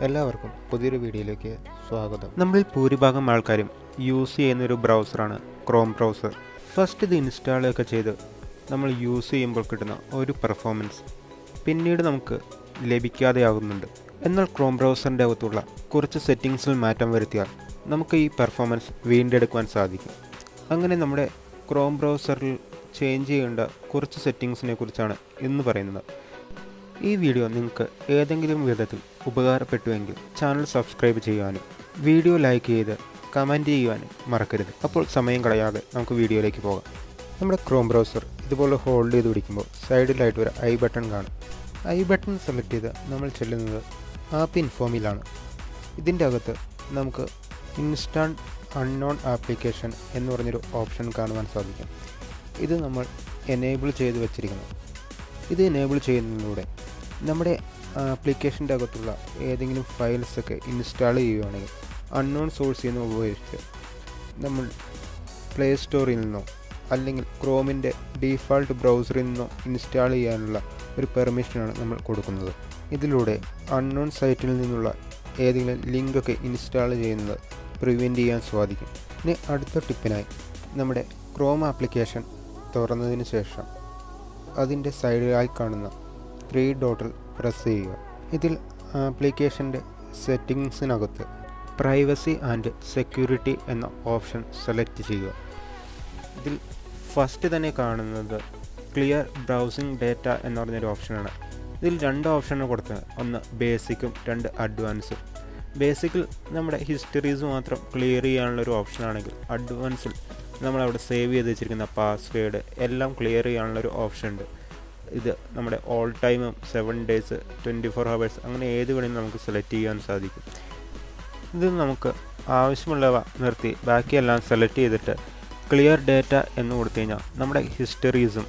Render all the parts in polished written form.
എല്ലാവർക്കും പുതിയൊരു വീഡിയോയിലേക്ക് സ്വാഗതം. നമ്മളിൽ ഭൂരിഭാഗം ആൾക്കാരും യൂസ് ചെയ്യുന്നൊരു ബ്രൗസറാണ് ക്രോം ബ്രൗസർ. ഫസ്റ്റ് ഇത് ഇൻസ്റ്റാളൊക്കെ ചെയ്ത് നമ്മൾ യൂസ് ചെയ്യുമ്പോൾ കിട്ടുന്ന ഒരു പെർഫോമൻസ് പിന്നീട് നമുക്ക് ലഭിക്കാതെയാകുന്നുണ്ട്. എന്നാൽ ക്രോം ബ്രൗസറിൻ്റെ അകത്തുള്ള കുറച്ച് സെറ്റിങ്സിൽ മാറ്റം വരുത്തിയാൽ നമുക്ക് ഈ പെർഫോമൻസ് വീണ്ടെടുക്കുവാൻ സാധിക്കും. അങ്ങനെ നമ്മുടെ ക്രോം ബ്രൗസറിൽ ചേഞ്ച് ചെയ്യേണ്ട കുറച്ച് സെറ്റിങ്സിനെ കുറിച്ചാണ് ഇന്ന് പറയുന്നത്. ഈ വീഡിയോ നിങ്ങൾക്ക് ഏതെങ്കിലും വിധത്തിൽ ഉപകാരപ്പെട്ടുവെങ്കിൽ ചാനൽ സബ്സ്ക്രൈബ് ചെയ്യുവാനും വീഡിയോ ലൈക്ക് ചെയ്ത് കമൻറ്റ് ചെയ്യുവാനും മറക്കരുത്. അപ്പോൾ സമയം കളയാതെ നമുക്ക് വീഡിയോയിലേക്ക് പോകാം. നമ്മുടെ ക്രോം ബ്രൗസർ ഇതുപോലെ ഹോൾഡ് ചെയ്ത് പിടിക്കുമ്പോൾ സൈഡിലായിട്ട് ഒരു ഐ ബട്ടൺ കാണും. ഐ ബട്ടൺ സെലക്ട് ചെയ്ത് നമ്മൾ ചെല്ലുന്നത് ആപ്പ് ഇൻഫോമിലാണ്. ഇതിൻ്റെ അകത്ത് നമുക്ക് ഇൻസ്റ്റാൾ അൺനോൺ ആപ്ലിക്കേഷൻ എന്ന് പറഞ്ഞൊരു ഓപ്ഷൻ കാണുവാൻ സാധിക്കും. ഇത് നമ്മൾ എനേബിൾ ചെയ്ത് വെച്ചിരിക്കണം. ഇത് എനേബിൾ ചെയ്യുന്നതിലൂടെ നമ്മുടെ ആപ്ലിക്കേഷൻ്റെ അകത്തുള്ള ഏതെങ്കിലും ഫയൽസൊക്കെ ഇൻസ്റ്റാൾ ചെയ്യുകയാണെങ്കിൽ അൺനോൺ സോഴ്സിൽ നിന്ന് ഉപയോഗിച്ച് നമ്മൾ പ്ലേ സ്റ്റോറിൽ നിന്നോ അല്ലെങ്കിൽ ക്രോമിൻ്റെ ഡീഫാൾട്ട് ബ്രൗസറിൽ നിന്നോ ഇൻസ്റ്റാൾ ചെയ്യാനുള്ള ഒരു പെർമിഷനാണ് നമ്മൾ കൊടുക്കുന്നത്. ഇതിലൂടെ അൺനോൺ സൈറ്റിൽ നിന്നുള്ള ഏതെങ്കിലും ലിങ്കൊക്കെ ഇൻസ്റ്റാൾ ചെയ്യുന്നത് പ്രിവെൻറ്റ് ചെയ്യാൻ സാധിക്കും. ഇനി അടുത്ത ടിപ്പിനായി നമ്മുടെ ക്രോം ആപ്ലിക്കേഷൻ തുറന്നതിന് ശേഷം അതിൻ്റെ സൈഡിലായി കാണുന്ന 3 ഡോട്ടിൽ പ്രസ് ചെയ്യുക. ഇതിൽ ആപ്ലിക്കേഷൻ്റെ സെറ്റിങ്സിനകത്ത് പ്രൈവസി ആൻഡ് സെക്യൂരിറ്റി എന്ന ഓപ്ഷൻ സെലക്ട് ചെയ്യുക. ഇതിൽ ഫസ്റ്റ് തന്നെ കാണുന്നത് ക്ലിയർ ബ്രൗസിംഗ് ഡേറ്റ എന്ന് പറഞ്ഞൊരു ഓപ്ഷനാണ്. ഇതിൽ 2 ഓപ്ഷനാണ് കൊടുത്തത്. ഒന്ന് ബേസിക്കും 2 അഡ്വാൻസും. ബേസിക്കിൽ നമ്മുടെ ഹിസ്റ്ററീസ് മാത്രം ക്ലിയർ ചെയ്യാനുള്ളൊരു ഓപ്ഷനാണെങ്കിൽ അഡ്വാൻസിൽ നമ്മളവിടെ സേവ് ചെയ്ത് വെച്ചിരിക്കുന്ന പാസ്വേഡ് എല്ലാം ക്ലിയർ ചെയ്യാനുള്ളൊരു ഓപ്ഷൻ ഉണ്ട്. ഇത് നമ്മുടെ ഓൾ ടൈമും 7 ഡേയ്സ് 24 ഹവേഴ്സ് അങ്ങനെ ഏത് വേണമെങ്കിലും നമുക്ക് സെലക്ട് ചെയ്യാൻ സാധിക്കും. ഇത് നമുക്ക് ആവശ്യമുള്ളവ നിർത്തി ബാക്കിയെല്ലാം സെലക്ട് ചെയ്തിട്ട് ക്ലിയർ ഡേറ്റ എന്ന് കൊടുത്തു കഴിഞ്ഞാൽ നമ്മുടെ ഹിസ്റ്ററീസും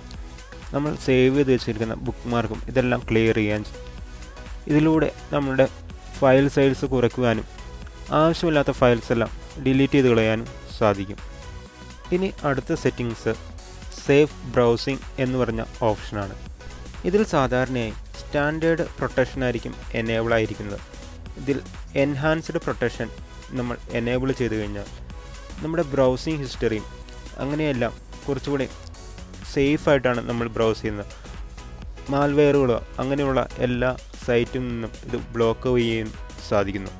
നമ്മൾ സേവ് ചെയ്ത് വെച്ചിരിക്കുന്ന ബുക്ക് മാർക്കും ഇതെല്ലാം ക്ലിയർ ചെയ്യാൻ, ഇതിലൂടെ നമ്മുടെ ഫയൽ സൈസ് കുറയ്ക്കുവാനും ആവശ്യമില്ലാത്ത ഫയൽസ് എല്ലാം ഡിലീറ്റ് ചെയ്ത് കളയാനും സാധിക്കും. ഇനി അടുത്ത സെറ്റിങ്സ് സേഫ് ബ്രൗസിംഗ് എന്ന് പറഞ്ഞ ഓപ്ഷനാണ്. ഇതിൽ സാധാരണയായി സ്റ്റാൻഡേർഡ് പ്രൊട്ടക്ഷൻ ആയിരിക്കും എനേബിൾ ആയിരിക്കുന്നത്. ഇതിൽ എൻഹാൻസ്ഡ് പ്രൊട്ടക്ഷൻ നമ്മൾ എനേബിൾ ചെയ്ത് കഴിഞ്ഞാൽ നമ്മുടെ ബ്രൗസിംഗ് ഹിസ്റ്ററിയും അങ്ങനെയെല്ലാം കുറച്ചുകൂടി സേഫായിട്ടാണ് നമ്മൾ ബ്രൗസ് ചെയ്യുന്നത്. മാൽവെയറുകളോ അങ്ങനെയുള്ള എല്ലാ സൈറ്റിൽ നിന്നും ഇത് ബ്ലോക്ക് ചെയ്യാൻ സാധിക്കുന്നു.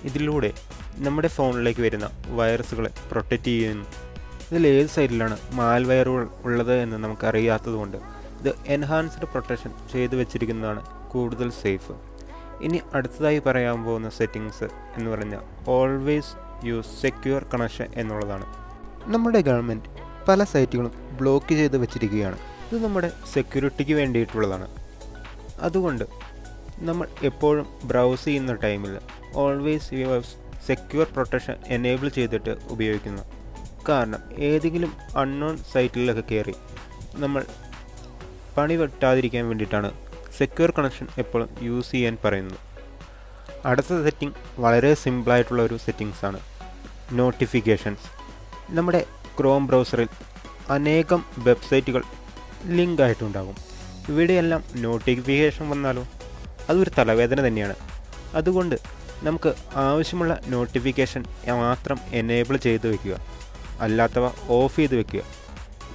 ഇതിലൂടെ നമ്മുടെ ഫോണിലേക്ക് വരുന്ന വൈറസുകളെ പ്രൊട്ടക്റ്റ് ചെയ്യുന്നു. ഇതിൽ ഏത് സൈറ്റിലാണ് മാൽവെയറുകൾ ഉള്ളത് എന്ന് നമുക്കറിയാത്തതുകൊണ്ട് ഇത് എൻഹാൻസ്ഡ് പ്രൊട്ടക്ഷൻ ചെയ്തു വെച്ചിരിക്കുന്നതാണ് കൂടുതൽ സേഫ്. ഇനി അടുത്തതായി പറയാൻ പോകുന്ന സെറ്റിങ്സ് എന്ന് പറഞ്ഞാൽ ഓൾവേസ് യൂസ് സെക്യൂർ കണക്ഷൻ എന്നുള്ളതാണ്. നമ്മുടെ ഗവൺമെൻറ് പല സൈറ്റുകളും ബ്ലോക്ക് ചെയ്ത് വെച്ചിരിക്കുകയാണ്. ഇത് നമ്മുടെ സെക്യൂരിറ്റിക്ക് വേണ്ടിയിട്ടുള്ളതാണ്. അതുകൊണ്ട് നമ്മൾ എപ്പോഴും ബ്രൗസ് ചെയ്യുന്ന ടൈമിൽ always use secure protection enable ചെയ്തിട്ട് ഉപയോഗിക്കുന്നു. കാരണം ഏതെങ്കിലും അൺനോൺ സൈറ്റിലൊക്കെ കയറി നമ്മൾ പണി വെട്ടാതിരിക്കാൻ വേണ്ടിയിട്ടാണ് സെക്യൂർ കണക്ഷൻ എപ്പോഴും യൂസ് ചെയ്യാൻ പറയുന്നത്. അടുത്ത സെറ്റിംഗ് വളരെ സിമ്പിളായിട്ടുള്ള ഒരു സെറ്റിങ്സാണ് നോട്ടിഫിക്കേഷൻസ്. നമ്മുടെ ക്രോം ബ്രൗസറിൽ അനേകം വെബ്സൈറ്റുകൾ ലിങ്ക് ആയിട്ടുണ്ടാകും. ഇവിടെയെല്ലാം നോട്ടിഫിക്കേഷൻ വന്നാലോ അതൊരു തലവേദന തന്നെയാണ്. അതുകൊണ്ട് നമുക്ക് ആവശ്യമുള്ള നോട്ടിഫിക്കേഷൻ മാത്രം എനേബിൾ ചെയ്ത് വയ്ക്കുക, അല്ലാത്തവ ഓഫ് ചെയ്ത് വയ്ക്കുക.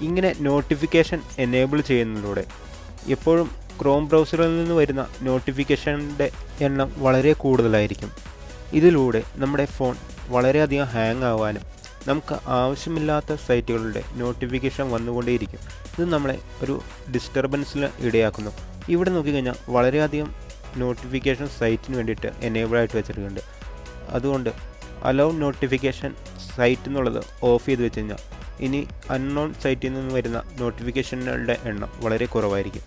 ഇങ്ങനെ നോട്ടിഫിക്കേഷൻ എനേബിൾ ചെയ്യുന്നതിലൂടെ എപ്പോഴും ക്രോം ബ്രൗസറിൽ നിന്ന് വരുന്ന നോട്ടിഫിക്കേഷൻ്റെ എണ്ണം വളരെ കൂടുതലായിരിക്കും. ഇതിലൂടെ നമ്മുടെ ഫോൺ വളരെയധികം ഹാങ് ആവാനും നമുക്ക് ആവശ്യമില്ലാത്ത സൈറ്റുകളുടെ നോട്ടിഫിക്കേഷൻ വന്നുകൊണ്ടേയിരിക്കും. ഇത് നമ്മളെ ഒരു ഡിസ്റ്റർബൻസിന് ഇടയാക്കുന്നു. ഇവിടെ നോക്കിക്കഴിഞ്ഞാൽ വളരെയധികം നോട്ടിഫിക്കേഷൻ സൈറ്റിന് വേണ്ടിയിട്ട് എനേബിൾ ആയിട്ട് വെച്ചിട്ടുണ്ട്. അതുകൊണ്ട് അലൗ നോട്ടിഫിക്കേഷൻ സൈറ്റ് എന്നുള്ളത് ഓഫ് ചെയ്ത് വെച്ച് കഴിഞ്ഞാൽ ഇനി അൺനോൺ സൈറ്റിൽ നിന്ന് വരുന്ന നോട്ടിഫിക്കേഷനുകളുടെ എണ്ണം വളരെ കുറവായിരിക്കും.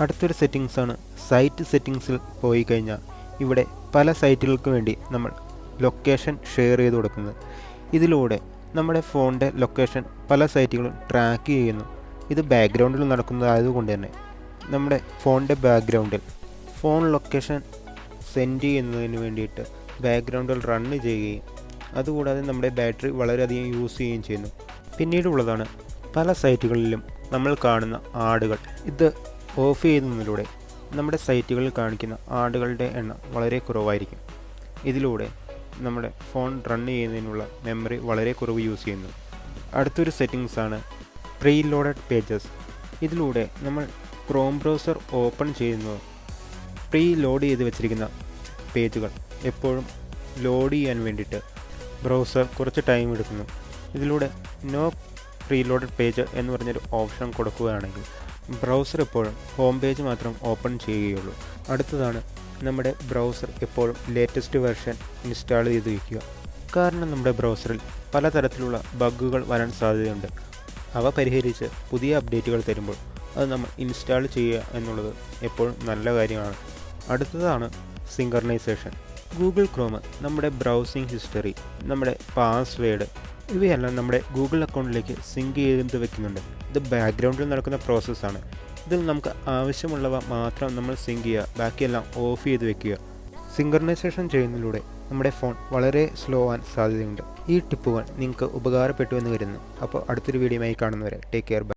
അടുത്തൊരു സെറ്റിങ്സാണ് സൈറ്റ് സെറ്റിങ്സിൽ പോയി കഴിഞ്ഞാൽ ഇവിടെ പല സൈറ്റുകൾക്ക് വേണ്ടി നമ്മൾ ലൊക്കേഷൻ ഷെയർ ചെയ്ത് കൊടുക്കുന്നത്. ഇതിലൂടെ നമ്മുടെ ഫോണിൻ്റെ ലൊക്കേഷൻ പല സൈറ്റുകളും ട്രാക്ക് ചെയ്യുന്നു. ഇത് ബാക്ക്ഗ്രൗണ്ടിൽ നടക്കുന്നതായതുകൊണ്ട് തന്നെ നമ്മുടെ ഫോണിൻ്റെ ബാക്ക്ഗ്രൗണ്ടിൽ ഫോൺ ലൊക്കേഷൻ സെൻഡ് ചെയ്യുന്നതിന് വേണ്ടിയിട്ട് ബാക്ക്ഗ്രൗണ്ടിൽ റണ്ണ് ചെയ്യുകയും അതുകൂടാതെ നമ്മുടെ ബാറ്ററി വളരെയധികം യൂസ് ചെയ്യുകയും ചെയ്യുന്നു. പിന്നീടുള്ളതാണ് പല സൈറ്റുകളിലും നമ്മൾ കാണുന്ന ആഡുകൾ. ഇത് ഓഫ് ചെയ്യുന്നതിലൂടെ നമ്മുടെ സൈറ്റുകളിൽ കാണിക്കുന്ന ആഡുകളുടെ എണ്ണം വളരെ കുറവായിരിക്കും. ഇതിലൂടെ നമ്മുടെ ഫോൺ റൺ ചെയ്യുന്നതിനുള്ള മെമ്മറി വളരെ കുറവ് യൂസ് ചെയ്യുന്നു. അടുത്തൊരു സെറ്റിങ്സാണ് പ്രീ ലോഡഡ് പേജസ്. ഇതിലൂടെ നമ്മൾ ക്രോം ബ്രൗസർ ഓപ്പൺ ചെയ്യുന്നത് പ്രീ ലോഡ് ചെയ്ത് വെച്ചിരിക്കുന്ന പേജുകൾ എപ്പോഴും ലോഡ് ചെയ്യാൻ വേണ്ടിയിട്ട് ബ്രൗസർ കുറച്ച് ടൈം എടുക്കുന്നു. ഇതിലൂടെ നോ പ്രീ ലോഡഡ് പേജ് എന്ന് പറഞ്ഞൊരു ഓപ്ഷൻ കൊടുക്കുകയാണെങ്കിൽ ബ്രൗസർ എപ്പോഴും ഹോം പേജ് മാത്രം ഓപ്പൺ ചെയ്യുകയുള്ളൂ. അടുത്തതാണ് നമ്മുടെ ബ്രൗസർ എപ്പോഴും ലേറ്റസ്റ്റ് വെർഷൻ ഇൻസ്റ്റാൾ ചെയ്ത് വയ്ക്കുക. കാരണം നമ്മുടെ ബ്രൗസറിൽ പലതരത്തിലുള്ള ബഗ്ഗുകൾ വരാൻ സാധ്യതയുണ്ട്. അവ പരിഹരിച്ച് പുതിയ അപ്ഡേറ്റുകൾ തരുമ്പോൾ അത് നമ്മൾ ഇൻസ്റ്റാൾ ചെയ്യുക എന്നുള്ളത് എപ്പോഴും നല്ല കാര്യമാണ്. അടുത്തതാണ് സിങ്കർണൈസേഷൻ. ഗൂഗിൾ ക്രോം നമ്മുടെ ബ്രൗസിംഗ് ഹിസ്റ്ററി, നമ്മുടെ പാസ്വേഡ് ഇവയെല്ലാം നമ്മുടെ ഗൂഗിൾ അക്കൗണ്ടിലേക്ക് സിങ്ക് ചെയ്ത് വെക്കുന്നുണ്ട്. ഇത് ബാക്ക്ഗ്രൗണ്ടിൽ നടക്കുന്ന പ്രോസസ്സാണ്. ഇതിൽ നമുക്ക് ആവശ്യമുള്ളവ മാത്രം നമ്മൾ സിങ്ക് ചെയ്യുക, ബാക്കിയെല്ലാം ഓഫ് ചെയ്ത് വെക്കുക. സിങ്കർണൈസേഷൻ ചെയ്യുന്നതിലൂടെ നമ്മുടെ ഫോൺ വളരെ സ്ലോ ആവാൻ സാധ്യതയുണ്ട്. ഈ ടിപ്പുകൾ നിങ്ങൾക്ക് ഉപകാരപ്പെട്ടു എന്ന് കരുതുന്നു. അപ്പോൾ അടുത്തൊരു വീഡിയോയുമായി കാണുന്നവരെ ടേക്ക് കെയർ.